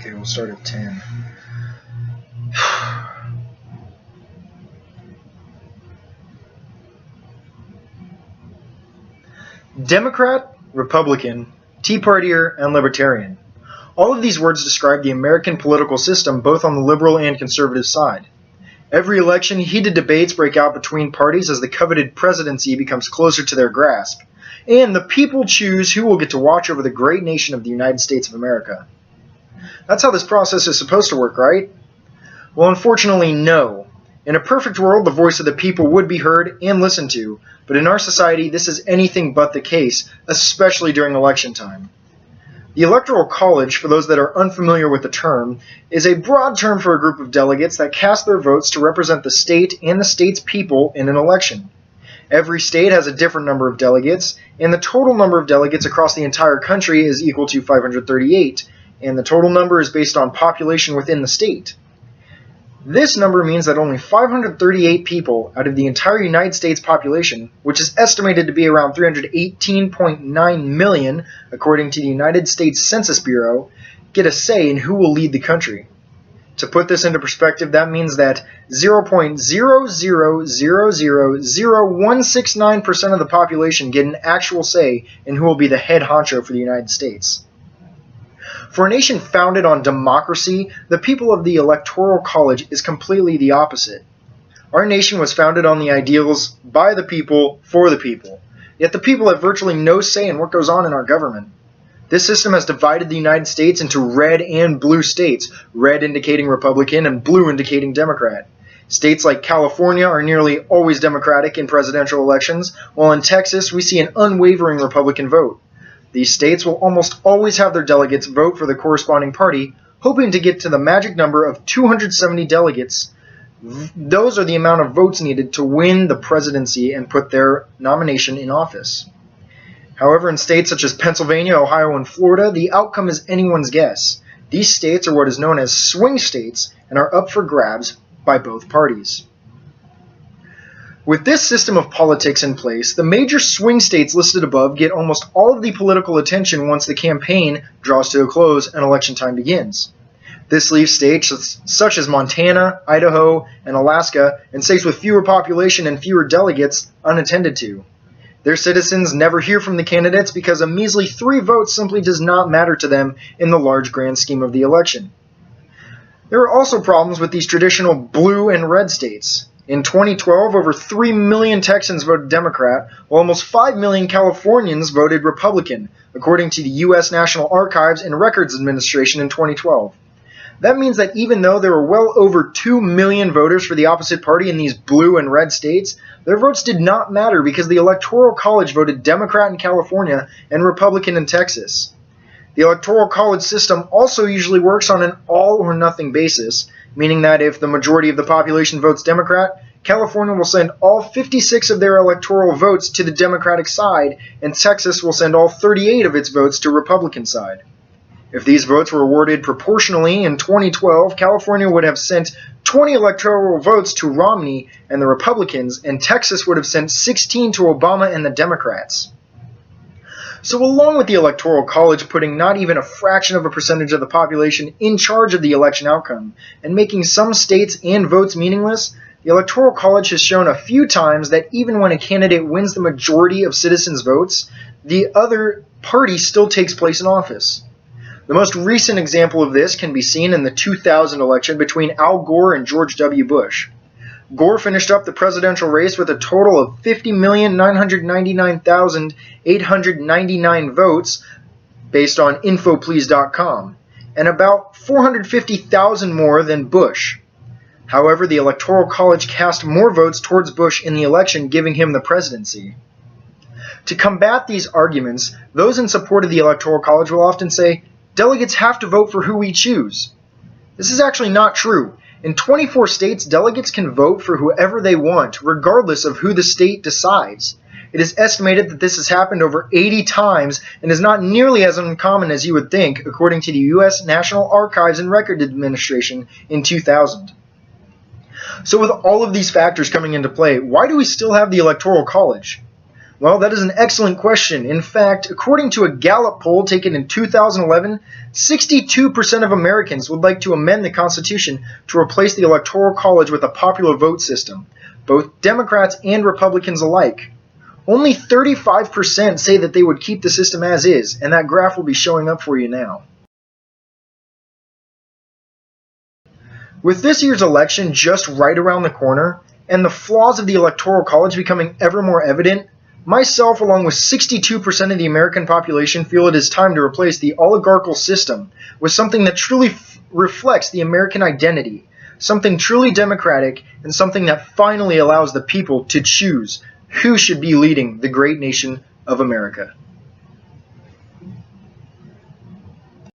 Okay, we'll start at 10. Democrat, Republican, Tea Partier, and Libertarian. All of these words describe the American political system both on the liberal and conservative side. Every election, heated debates break out between parties as the coveted presidency becomes closer to their grasp, and the people choose who will get to watch over the great nation of the United States of America. That's how this process is supposed to work, right? Well, unfortunately, no. In a perfect world, the voice of the people would be heard and listened to, but in our society, this is anything but the case, especially during election time. The Electoral College, for those that are unfamiliar with the term, is a broad term for a group of delegates that cast their votes to represent the state and the state's people in an election. Every state has a different number of delegates, and the total number of delegates across the entire country is equal to 538, and the total number is based on population within the state. This number means that only 538 people out of the entire United States population, which is estimated to be around 318.9 million according to the United States Census Bureau, get a say in who will lead the country. To put this into perspective, that means that 0.0000169% of the population get an actual say in who will be the head honcho for the United States. For a nation founded on democracy, the people of the Electoral College is completely the opposite. Our nation was founded on the ideals by the people, for the people. Yet the people have virtually no say in what goes on in our government. This system has divided the United States into red and blue states, red indicating Republican and blue indicating Democrat. States like California are nearly always Democratic in presidential elections, while in Texas we see an unwavering Republican vote. These states will almost always have their delegates vote for the corresponding party, hoping to get to the magic number of 270 delegates. Those are the amount of votes needed to win the presidency and put their nomination in office. However, in states such as Pennsylvania, Ohio, and Florida, the outcome is anyone's guess. These states are what is known as swing states and are up for grabs by both parties. With this system of politics in place, the major swing states listed above get almost all of the political attention once the campaign draws to a close and election time begins. This leaves states such as Montana, Idaho, and Alaska, and states with fewer population and fewer delegates, unattended to. Their citizens never hear from the candidates because a measly 3 votes simply does not matter to them in the large grand scheme of the election. There are also problems with these traditional blue and red states. In 2012, over 3 million Texans voted Democrat, while almost 5 million Californians voted Republican, according to the U.S. National Archives and Records Administration in 2012. That means that even though there were well over 2 million voters for the opposite party in these blue and red states, their votes did not matter because the Electoral College voted Democrat in California and Republican in Texas. The Electoral College system also usually works on an all-or-nothing basis, meaning that if the majority of the population votes Democrat, California will send all 56 of their electoral votes to the Democratic side, and Texas will send all 38 of its votes to Republican side. If these votes were awarded proportionally in 2012, California would have sent 20 electoral votes to Romney and the Republicans, and Texas would have sent 16 to Obama and the Democrats. So along with the Electoral College putting not even a fraction of a percentage of the population in charge of the election outcome, and making some states and votes meaningless, the Electoral College has shown a few times that even when a candidate wins the majority of citizens' votes, the other party still takes place in office. The most recent example of this can be seen in the 2000 election between Al Gore and George W. Bush. Gore finished up the presidential race with a total of 50,999,899 votes based on infoplease.com, and about 450,000 more than Bush. However, the Electoral College cast more votes towards Bush in the election, giving him the presidency. To combat these arguments, those in support of the Electoral College will often say, delegates have to vote for who we choose. This is actually not true. In 24 states, delegates can vote for whoever they want, regardless of who the state decides. It is estimated that this has happened over 80 times and is not nearly as uncommon as you would think, according to the U.S. National Archives and Records Administration in 2000. So with all of these factors coming into play, why do we still have the Electoral College? Well, that is an excellent question. In fact, according to a Gallup poll taken in 2011, 62% of Americans would like to amend the Constitution to replace the Electoral College with a popular vote system, both Democrats and Republicans alike. Only 35% say that they would keep the system as is, and that graph will be showing up for you now. With this year's election just right around the corner, and the flaws of the Electoral College becoming ever more evident, myself, along with 62% of the American population, feel it is time to replace the oligarchical system with something that truly reflects the American identity, something truly democratic, and something that finally allows the people to choose who should be leading the great nation of America.